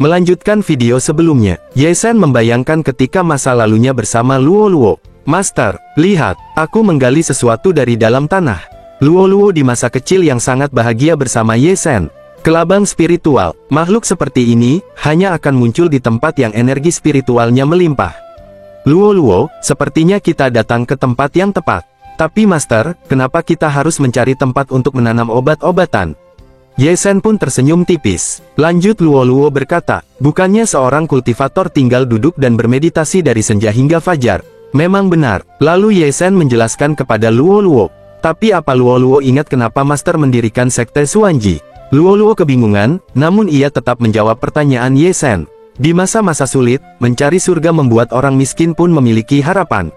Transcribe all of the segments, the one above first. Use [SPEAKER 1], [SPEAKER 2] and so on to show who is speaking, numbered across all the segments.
[SPEAKER 1] Melanjutkan video sebelumnya, Ye Sen membayangkan ketika masa lalunya bersama Luo Luo. Master, lihat, aku menggali sesuatu dari dalam tanah. Luo Luo di masa kecil yang sangat bahagia bersama Ye Sen. Kelabang spiritual, makhluk seperti ini, hanya akan muncul di tempat yang energi spiritualnya melimpah. Luo Luo, sepertinya kita datang ke tempat yang tepat. Tapi Master, kenapa kita harus mencari tempat untuk menanam obat-obatan? Ye Sen pun tersenyum tipis. Lanjut Luo Luo berkata, bukannya seorang kultivator tinggal duduk dan bermeditasi dari senja hingga fajar. Memang benar. Lalu Ye Sen menjelaskan kepada Luo Luo. Tapi apa Luo Luo ingat kenapa Master mendirikan sekte Xuanji? Luo Luo kebingungan, namun ia tetap menjawab pertanyaan Ye Sen. Di masa-masa sulit, mencari surga membuat orang miskin pun memiliki harapan.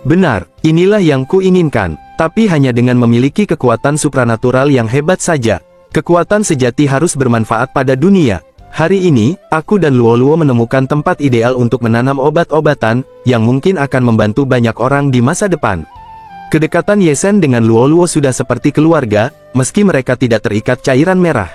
[SPEAKER 1] Benar, inilah yang kuinginkan. Tapi hanya dengan memiliki kekuatan supranatural yang hebat saja. Kekuatan sejati harus bermanfaat pada dunia. Hari ini, aku dan Luo Luo menemukan tempat ideal untuk menanam obat-obatan, yang mungkin akan membantu banyak orang di masa depan. Kedekatan Ye Sen dengan Luo Luo sudah seperti keluarga, meski mereka tidak terikat cairan merah.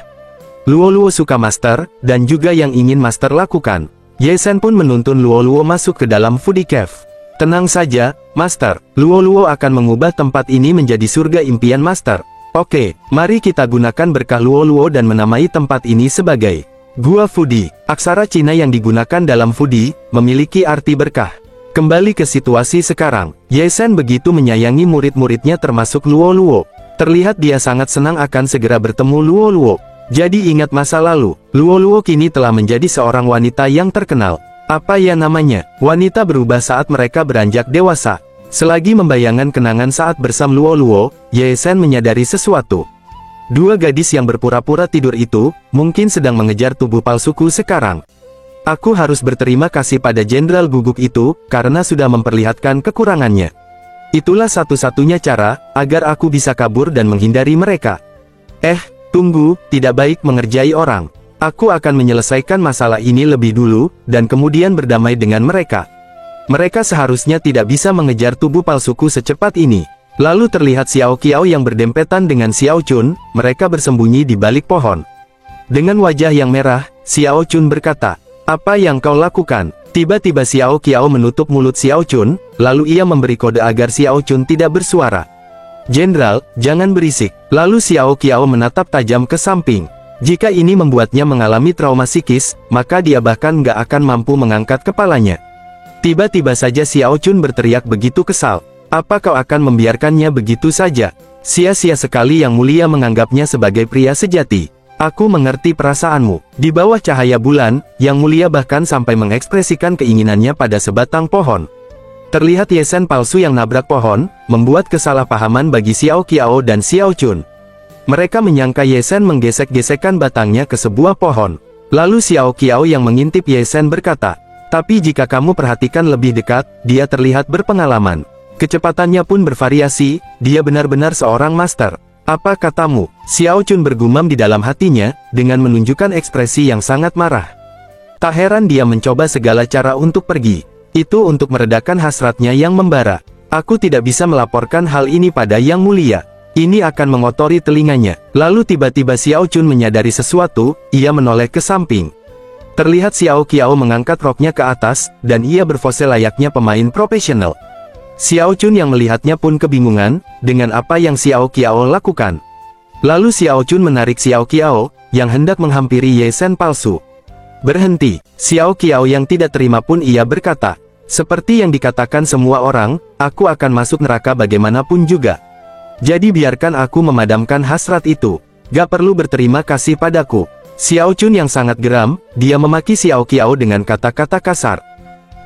[SPEAKER 1] Luo Luo suka Master, dan juga yang ingin Master lakukan. Ye Sen pun menuntun Luo Luo masuk ke dalam Foodie Cave. Tenang saja, Master, Luo Luo akan mengubah tempat ini menjadi surga impian Master. Oke, mari kita gunakan berkah Luo Luo dan menamai tempat ini sebagai Gua Foodie. Aksara Cina yang digunakan dalam Foodie, memiliki arti berkah. Kembali ke situasi sekarang, Ye Sen begitu menyayangi murid-muridnya termasuk Luo Luo. Terlihat dia sangat senang akan segera bertemu Luo Luo. Jadi ingat masa lalu, Luo Luo kini telah menjadi seorang wanita yang terkenal. Apa ya namanya? Wanita berubah saat mereka beranjak dewasa. Selagi membayangkan kenangan saat bersama Luo Luo, Ye Sen menyadari sesuatu. Dua gadis yang berpura-pura tidur itu, mungkin sedang mengejar tubuh palsuku sekarang. Aku harus berterima kasih pada Jenderal Guguk itu, karena sudah memperlihatkan kekurangannya. Itulah satu-satunya cara, agar aku bisa kabur dan menghindari mereka. Tunggu, tidak baik mengerjai orang. Aku akan menyelesaikan masalah ini lebih dulu, dan kemudian berdamai dengan mereka. Mereka seharusnya tidak bisa mengejar tubuh palsuku secepat ini. Lalu terlihat Xiao Qiao yang berdempetan dengan Xiao Chun, mereka bersembunyi di balik pohon. Dengan wajah yang merah, Xiao Chun berkata, apa yang kau lakukan? Tiba-tiba Xiao Qiao menutup mulut Xiao Chun, lalu ia memberi kode agar Xiao Chun tidak bersuara. Jenderal, jangan berisik. Lalu Xiao Qiao menatap tajam ke samping. Jika ini membuatnya mengalami trauma psikis, maka dia bahkan nggak akan mampu mengangkat kepalanya. Tiba-tiba saja Xiao Chun berteriak begitu kesal. Apa kau akan membiarkannya begitu saja? Sia-sia sekali Yang Mulia menganggapnya sebagai pria sejati. Aku mengerti perasaanmu. Di bawah cahaya bulan, Yang Mulia bahkan sampai mengekspresikan keinginannya pada sebatang pohon. Terlihat Ye Sen palsu yang nabrak pohon, membuat kesalahpahaman bagi Xiao Qiao dan Xiao Chun. Mereka menyangka Ye Sen menggesek-gesekkan batangnya ke sebuah pohon. Lalu Xiao Qiao yang mengintip Ye Sen berkata, tapi jika kamu perhatikan lebih dekat, dia terlihat berpengalaman. Kecepatannya pun bervariasi, dia benar-benar seorang master. Apa katamu? Xiao Chun bergumam di dalam hatinya, dengan menunjukkan ekspresi yang sangat marah. Tak heran dia mencoba segala cara untuk pergi. Itu untuk meredakan hasratnya yang membara. Aku tidak bisa melaporkan hal ini pada Yang Mulia. Ini akan mengotori telinganya. Lalu tiba-tiba Xiao Chun menyadari sesuatu, ia menoleh ke samping. Terlihat Xiao Qiao mengangkat roknya ke atas, dan ia berpose layaknya pemain profesional. Xiao Chun yang melihatnya pun kebingungan, dengan apa yang Xiao Qiao lakukan. Lalu Xiao Chun menarik Xiao Qiao, yang hendak menghampiri Ye Sen palsu. Berhenti. Xiao Qiao yang tidak terima pun ia berkata, seperti yang dikatakan semua orang, aku akan masuk neraka bagaimanapun juga. Jadi biarkan aku memadamkan hasrat itu. Gak perlu berterima kasih padaku. Xiao Chun yang sangat geram, dia memaki Xiao Qiao dengan kata-kata kasar.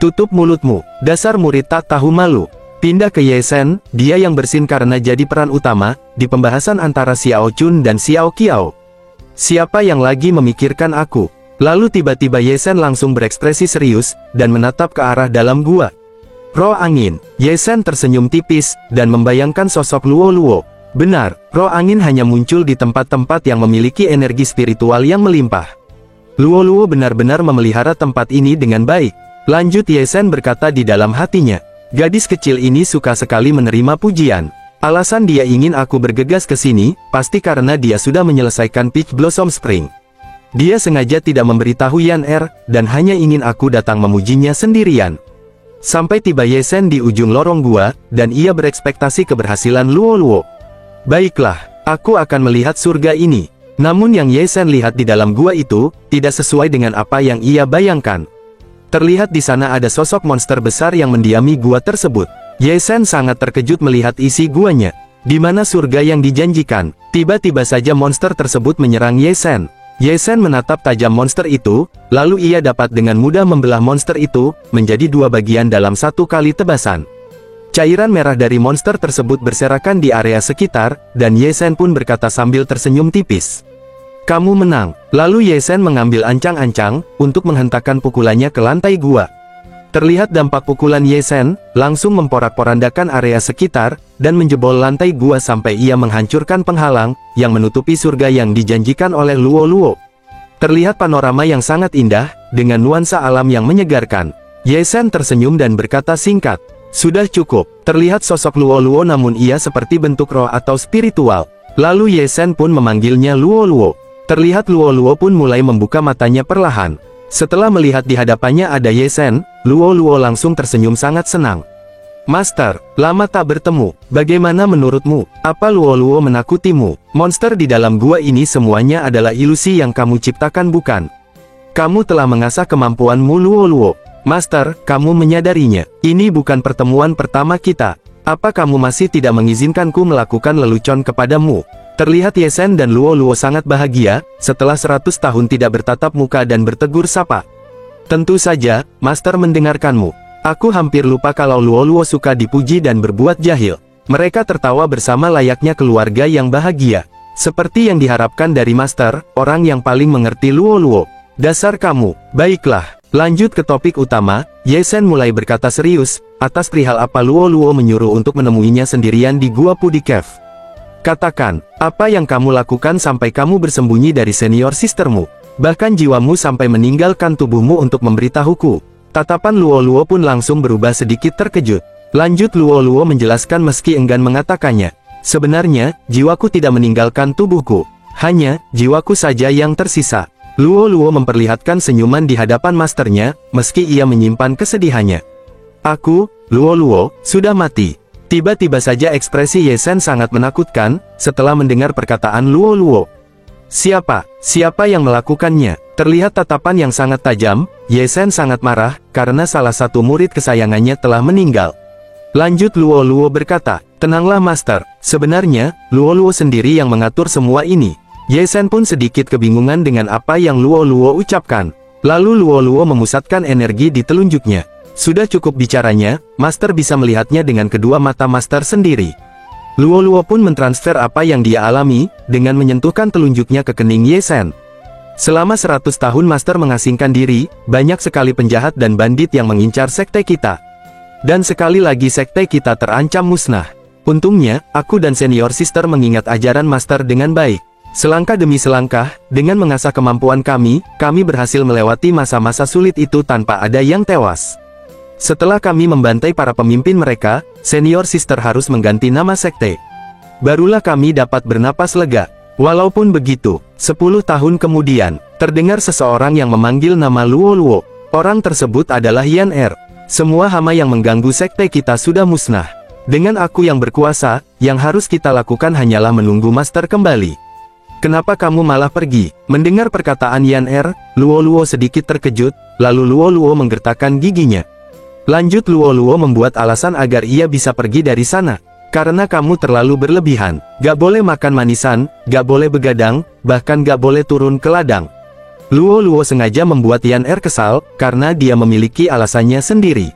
[SPEAKER 1] Tutup mulutmu, dasar murid tak tahu malu. Pindah ke Ye Sen, dia yang bersin karena jadi peran utama, di pembahasan antara Xiao Chun dan Xiao Qiao. Siapa yang lagi memikirkan aku? Lalu tiba-tiba Ye Sen langsung berekspresi serius, dan menatap ke arah dalam gua. Roh angin. Ye Sen tersenyum tipis, dan membayangkan sosok Luo Luo. Benar, roh angin hanya muncul di tempat-tempat yang memiliki energi spiritual yang melimpah. Luo Luo benar-benar memelihara tempat ini dengan baik. Lanjut Ye Sen berkata di dalam hatinya. Gadis kecil ini suka sekali menerima pujian. Alasan dia ingin aku bergegas ke sini, pasti karena dia sudah menyelesaikan Peach Blossom Spring. Dia sengaja tidak memberitahu Yan Er, dan hanya ingin aku datang memujinya sendirian. Sampai tiba Ye Shen di ujung lorong gua, dan ia berekspektasi keberhasilan Luo Luo. Baiklah, aku akan melihat surga ini. Namun yang Ye Shen lihat di dalam gua itu, tidak sesuai dengan apa yang ia bayangkan. Terlihat di sana ada sosok monster besar yang mendiami gua tersebut. Ye Shen sangat terkejut melihat isi guanya. Di mana surga yang dijanjikan? Tiba-tiba saja monster tersebut menyerang Ye Shen. Ye Shen menatap tajam monster itu, lalu ia dapat dengan mudah membelah monster itu, menjadi dua bagian dalam satu kali tebasan. Cairan merah dari monster tersebut berserakan di area sekitar, dan Ye Shen pun berkata sambil tersenyum tipis. Kamu menang. Lalu Ye Shen mengambil ancang-ancang, untuk menghentakkan pukulannya ke lantai gua. Terlihat dampak pukulan Ye Shen, langsung memporak-porandakan area sekitar, dan menjebol lantai gua sampai ia menghancurkan penghalang, yang menutupi surga yang dijanjikan oleh Luo Luo. Terlihat panorama yang sangat indah, dengan nuansa alam yang menyegarkan. Ye Shen tersenyum dan berkata singkat, sudah cukup. Terlihat sosok Luo Luo namun ia seperti bentuk roh atau spiritual. Lalu Ye Shen pun memanggilnya Luo Luo. Terlihat Luo Luo pun mulai membuka matanya perlahan. Setelah melihat di hadapannya ada Ye Shen, Luo Luo langsung tersenyum sangat senang. Master, lama tak bertemu. Bagaimana menurutmu? Apa Luo Luo menakutimu? Monster di dalam gua ini semuanya adalah ilusi yang kamu ciptakan bukan? Kamu telah mengasah kemampuanmu Luo Luo. Master, kamu menyadarinya. Ini bukan pertemuan pertama kita. Apa kamu masih tidak mengizinkanku melakukan lelucon kepadamu? Terlihat Ye Shen dan Luo Luo sangat bahagia, setelah 100 tahun tidak bertatap muka dan bertegur sapa. Tentu saja, Master mendengarkanmu. Aku hampir lupa kalau Luo Luo suka dipuji dan berbuat jahil. Mereka tertawa bersama layaknya keluarga yang bahagia. Seperti yang diharapkan dari Master, orang yang paling mengerti Luo Luo. Dasar kamu. Baiklah, lanjut ke topik utama. Ye Shen mulai berkata serius, atas perihal apa Luo Luo menyuruh untuk menemuinya sendirian di Gua Pudi Cave. Katakan, apa yang kamu lakukan sampai kamu bersembunyi dari senior sistermu? Bahkan jiwamu sampai meninggalkan tubuhmu untuk memberitahuku. Tatapan Luo Luo pun langsung berubah sedikit terkejut. Lanjut Luo Luo menjelaskan meski enggan mengatakannya. Sebenarnya, jiwaku tidak meninggalkan tubuhku. Hanya, jiwaku saja yang tersisa. Luo Luo memperlihatkan senyuman di hadapan masternya, meski ia menyimpan kesedihannya. Aku, Luo Luo, sudah mati. Tiba-tiba saja ekspresi Ye Shen sangat menakutkan, setelah mendengar perkataan Luo Luo. Siapa yang melakukannya? Terlihat tatapan yang sangat tajam, Ye Shen sangat marah, karena salah satu murid kesayangannya telah meninggal. Lanjut Luo Luo berkata, tenanglah Master, sebenarnya, Luo Luo sendiri yang mengatur semua ini. Ye Shen pun sedikit kebingungan dengan apa yang Luo Luo ucapkan. Lalu Luo Luo memusatkan energi di telunjuknya. Sudah cukup bicaranya, Master bisa melihatnya dengan kedua mata Master sendiri. Luo Luo pun mentransfer apa yang dia alami, dengan menyentuhkan telunjuknya ke kening Ye Shen. Selama 100 tahun Master mengasingkan diri, banyak sekali penjahat dan bandit yang mengincar sekte kita. Dan sekali lagi sekte kita terancam musnah. Untungnya, aku dan senior sister mengingat ajaran Master dengan baik. Selangkah demi selangkah, dengan mengasah kemampuan kami berhasil melewati masa-masa sulit itu tanpa ada yang tewas. Setelah kami membantai para pemimpin mereka, senior sister harus mengganti nama sekte. Barulah kami dapat bernapas lega. Walaupun begitu, 10 tahun kemudian, terdengar seseorang yang memanggil nama Luo Luo. Orang tersebut adalah Yan Er. Semua hama yang mengganggu sekte kita sudah musnah. Dengan aku yang berkuasa, yang harus kita lakukan hanyalah menunggu Master kembali. Kenapa kamu malah pergi? Mendengar perkataan Yan Er, Luo Luo sedikit terkejut, lalu Luo Luo menggertakkan giginya. Lanjut Luo Luo membuat alasan agar ia bisa pergi dari sana. Karena kamu terlalu berlebihan. Gak boleh makan manisan, gak boleh begadang, bahkan gak boleh turun ke ladang. Luo Luo sengaja membuat Yan Er kesal, karena dia memiliki alasannya sendiri.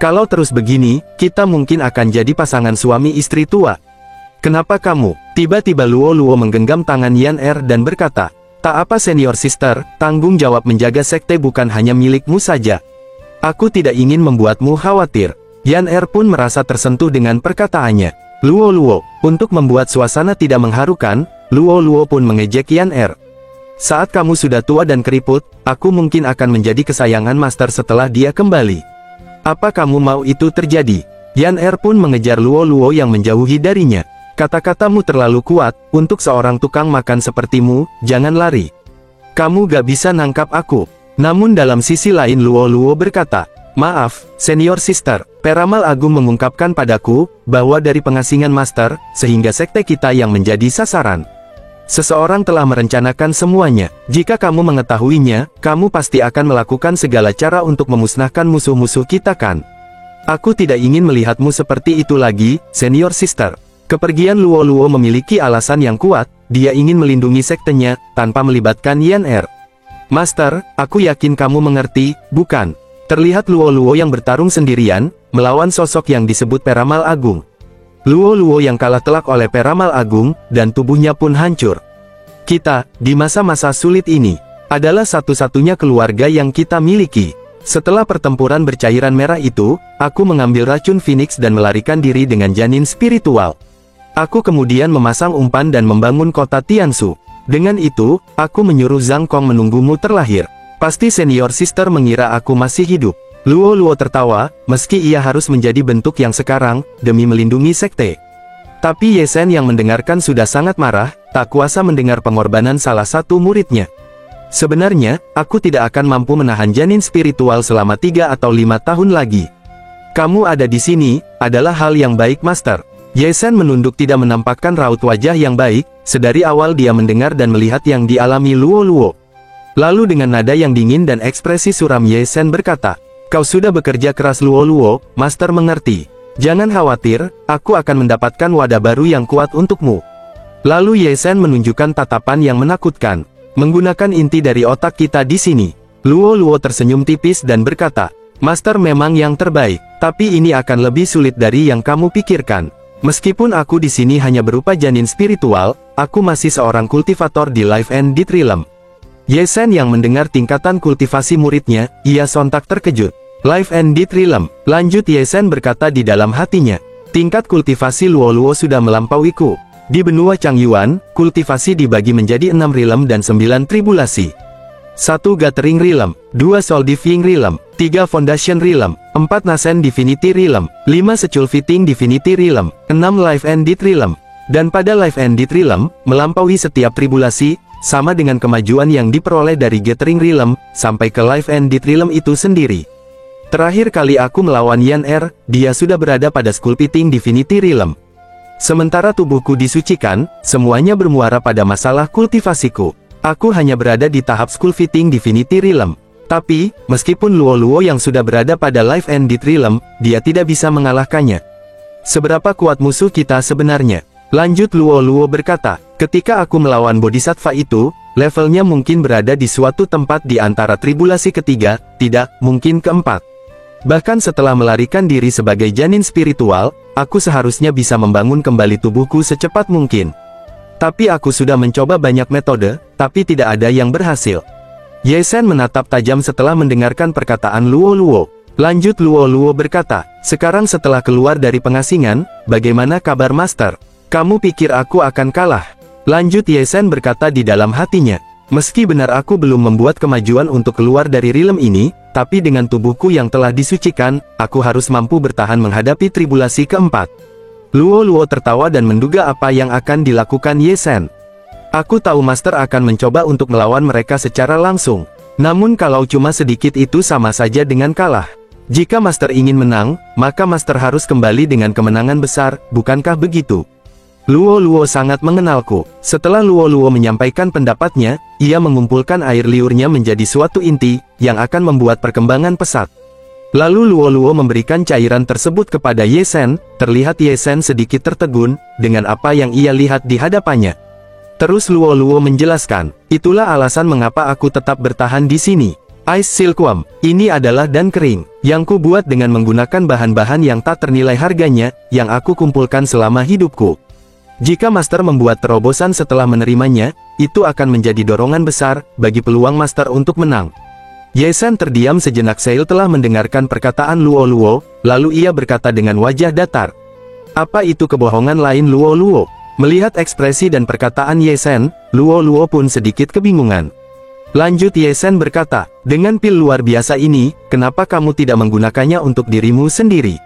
[SPEAKER 1] Kalau terus begini, kita mungkin akan jadi pasangan suami istri tua. Kenapa kamu? Tiba-tiba Luo Luo menggenggam tangan Yan Er dan berkata, tak apa senior sister, tanggung jawab menjaga sekte bukan hanya milikmu saja. Aku tidak ingin membuatmu khawatir. Yan Er pun merasa tersentuh dengan perkataannya. Luo Luo, untuk membuat suasana tidak mengharukan, Luo Luo pun mengejek Yan Er. Saat kamu sudah tua dan keriput, aku mungkin akan menjadi kesayangan Master setelah dia kembali. Apa kamu mau itu terjadi? Yan Er pun mengejar Luo Luo yang menjauhi darinya. Kata-katamu terlalu kuat, untuk seorang tukang makan sepertimu, jangan lari. Kamu gak bisa nangkap aku. Namun dalam sisi lain Luo Luo berkata, maaf, Senior Sister, Peramal Agung mengungkapkan padaku, bahwa dari pengasingan Master, sehingga sekte kita yang menjadi sasaran. Seseorang telah merencanakan semuanya. Jika kamu mengetahuinya, kamu pasti akan melakukan segala cara untuk memusnahkan musuh-musuh kita kan? Aku tidak ingin melihatmu seperti itu lagi, Senior Sister. Kepergian Luo Luo memiliki alasan yang kuat, dia ingin melindungi sektenya, tanpa melibatkan Yan Master, aku yakin kamu mengerti, bukan? Terlihat Luo Luo yang bertarung sendirian, melawan sosok yang disebut Peramal Agung. Luo Luo yang kalah telak oleh Peramal Agung, dan tubuhnya pun hancur. Kita, di masa-masa sulit ini, adalah satu-satunya keluarga yang kita miliki. Setelah pertempuran bercairan merah itu, aku mengambil racun Phoenix dan melarikan diri dengan janin spiritual. Aku kemudian memasang umpan dan membangun kota Tianshu. Dengan itu, aku menyuruh Zhang Kong menunggumu terlahir. Pasti Senior Sister mengira aku masih hidup. Luo Luo tertawa, meski ia harus menjadi bentuk yang sekarang, demi melindungi sekte. Tapi Ye Shen yang mendengarkan sudah sangat marah, tak kuasa mendengar pengorbanan salah satu muridnya. Sebenarnya, aku tidak akan mampu menahan janin spiritual selama 3 atau 5 tahun lagi. Kamu ada di sini, adalah hal yang baik Master. Ye Shen menunduk tidak menampakkan raut wajah yang baik, sedari awal dia mendengar dan melihat yang dialami Luo Luo. Lalu dengan nada yang dingin dan ekspresi suram Ye Shen berkata, kau sudah bekerja keras Luo Luo, Master mengerti. Jangan khawatir, aku akan mendapatkan wadah baru yang kuat untukmu. Lalu Ye Shen menunjukkan tatapan yang menakutkan. Menggunakan inti dari otak kita di sini. Luo Luo tersenyum tipis dan berkata, Master memang yang terbaik, tapi ini akan lebih sulit dari yang kamu pikirkan. Meskipun aku di sini hanya berupa janin spiritual, aku masih seorang kultivator di Life and Death Realm. Ye Shen yang mendengar tingkatan kultivasi muridnya, ia sontak terkejut. Life and Death Realm, lanjut Ye Shen berkata di dalam hatinya. Tingkat kultivasi Luo Luo sudah melampauiku. Di benua Changyuan, kultivasi dibagi menjadi 6 realm dan 9 tribulasi. 1 Gathering Realm, 2 Solidifying Realm, 3 Foundation Realm, 4 Nascent Divinity Realm, 5 Sculpting Divinity Realm, 6 Life and Death Realm. Dan pada Life and Death Realm, melampaui setiap tribulasi, sama dengan kemajuan yang diperoleh dari Gathering Realm, sampai ke Life and Death Realm itu sendiri. Terakhir kali aku melawan Yan dia sudah berada pada Sculpting Divinity Realm. Sementara tubuhku disucikan, semuanya bermuara pada masalah kultivasiku. Aku hanya berada di tahap Sculpting Divinity Realm. Tapi, meskipun Luo Luo yang sudah berada pada Life and Death Realm, dia tidak bisa mengalahkannya. Seberapa kuat musuh kita sebenarnya? Lanjut Luo Luo berkata, ketika aku melawan Bodhisattva itu, levelnya mungkin berada di suatu tempat di antara tribulasi ketiga, tidak, mungkin keempat. Bahkan setelah melarikan diri sebagai janin spiritual, aku seharusnya bisa membangun kembali tubuhku secepat mungkin. Tapi aku sudah mencoba banyak metode, tapi tidak ada yang berhasil. Ye Shen menatap tajam setelah mendengarkan perkataan Luo Luo. Lanjut Luo Luo berkata, sekarang setelah keluar dari pengasingan, bagaimana kabar Master? Kamu pikir aku akan kalah? Lanjut Ye Shen berkata di dalam hatinya. Meski benar aku belum membuat kemajuan untuk keluar dari realm ini, tapi dengan tubuhku yang telah disucikan, aku harus mampu bertahan menghadapi tribulasi keempat. Luo Luo tertawa dan menduga apa yang akan dilakukan Ye Shen. Aku tahu Master akan mencoba untuk melawan mereka secara langsung. Namun kalau cuma sedikit itu sama saja dengan kalah. Jika Master ingin menang, maka Master harus kembali dengan kemenangan besar, bukankah begitu? Luo Luo sangat mengenalku. Setelah Luo Luo menyampaikan pendapatnya, ia mengumpulkan air liurnya menjadi suatu inti, yang akan membuat perkembangan pesat. Lalu Luo Luo memberikan cairan tersebut kepada Ye Shen, terlihat Ye Shen sedikit tertegun, dengan apa yang ia lihat di hadapannya. Terus Luo Luo menjelaskan, itulah alasan mengapa aku tetap bertahan di sini. Ice Silkworm, ini adalah dan kering, yang ku buat dengan menggunakan bahan-bahan yang tak ternilai harganya, yang aku kumpulkan selama hidupku. Jika Master membuat terobosan setelah menerimanya, itu akan menjadi dorongan besar, bagi peluang Master untuk menang. Ye Shen terdiam sejenak setelah mendengarkan perkataan Luo Luo, lalu ia berkata dengan wajah datar. Apa itu kebohongan lain Luo Luo? Melihat ekspresi dan perkataan Ye Shen, Luo Luo pun sedikit kebingungan. Lanjut Ye Shen berkata, dengan pil luar biasa ini, kenapa kamu tidak menggunakannya untuk dirimu sendiri?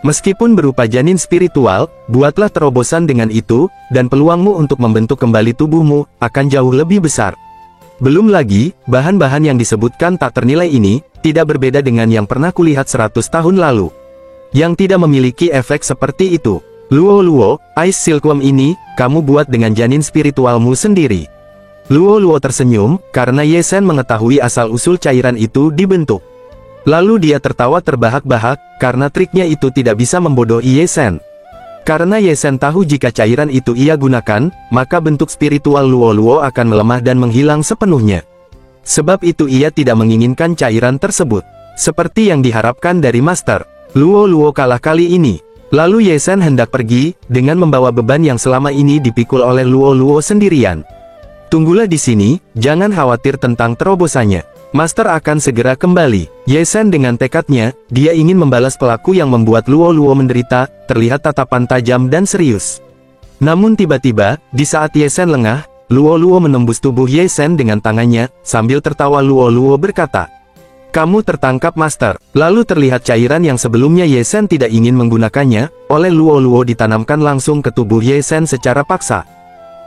[SPEAKER 1] Meskipun berupa janin spiritual, buatlah terobosan dengan itu, dan peluangmu untuk membentuk kembali tubuhmu, akan jauh lebih besar. Belum lagi, bahan-bahan yang disebutkan tak ternilai ini, tidak berbeda dengan yang pernah kulihat 100 tahun lalu. Yang tidak memiliki efek seperti itu. Luo Luo, Ice Silkworm ini, kamu buat dengan janin spiritualmu sendiri. Luo Luo tersenyum, karena Ye Shen mengetahui asal-usul cairan itu dibentuk. Lalu dia tertawa terbahak-bahak, karena triknya itu tidak bisa membodohi Ye Shen. Karena Ye Shen tahu jika cairan itu ia gunakan, maka bentuk spiritual Luo Luo akan melemah dan menghilang sepenuhnya. Sebab itu ia tidak menginginkan cairan tersebut. Seperti yang diharapkan dari Master, Luo Luo kalah kali ini. Lalu Ye Shen hendak pergi, dengan membawa beban yang selama ini dipikul oleh Luo Luo sendirian. Tunggulah di sini, jangan khawatir tentang terobosannya. Master akan segera kembali. Ye Shen dengan tekadnya, dia ingin membalas pelaku yang membuat Luo Luo menderita, terlihat tatapan tajam dan serius. Namun tiba-tiba, di saat Ye Shen lengah, Luo Luo menembus tubuh Ye Shen dengan tangannya, sambil tertawa Luo Luo berkata, "Kamu tertangkap Master." Lalu terlihat cairan yang sebelumnya Ye Shen tidak ingin menggunakannya, oleh Luo Luo ditanamkan langsung ke tubuh Ye Shen secara paksa.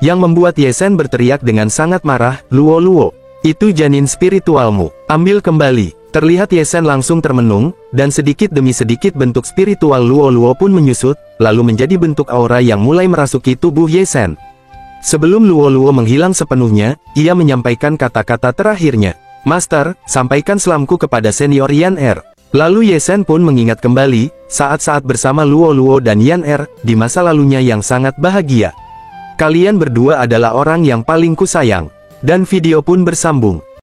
[SPEAKER 1] Yang membuat Ye Shen berteriak dengan sangat marah, "Luo Luo, itu janin spiritualmu, ambil kembali." Terlihat Ye Shen langsung termenung, dan sedikit demi sedikit bentuk spiritual Luo Luo pun menyusut, lalu menjadi bentuk aura yang mulai merasuki tubuh Ye Shen. Sebelum Luo Luo menghilang sepenuhnya, ia menyampaikan kata-kata terakhirnya, "Master, sampaikan salamku kepada senior Yan Er." Lalu Ye Shen pun mengingat kembali, saat-saat bersama Luo Luo dan Yan Er, di masa lalunya yang sangat bahagia. Kalian berdua adalah orang yang paling kusayang. Dan video pun bersambung.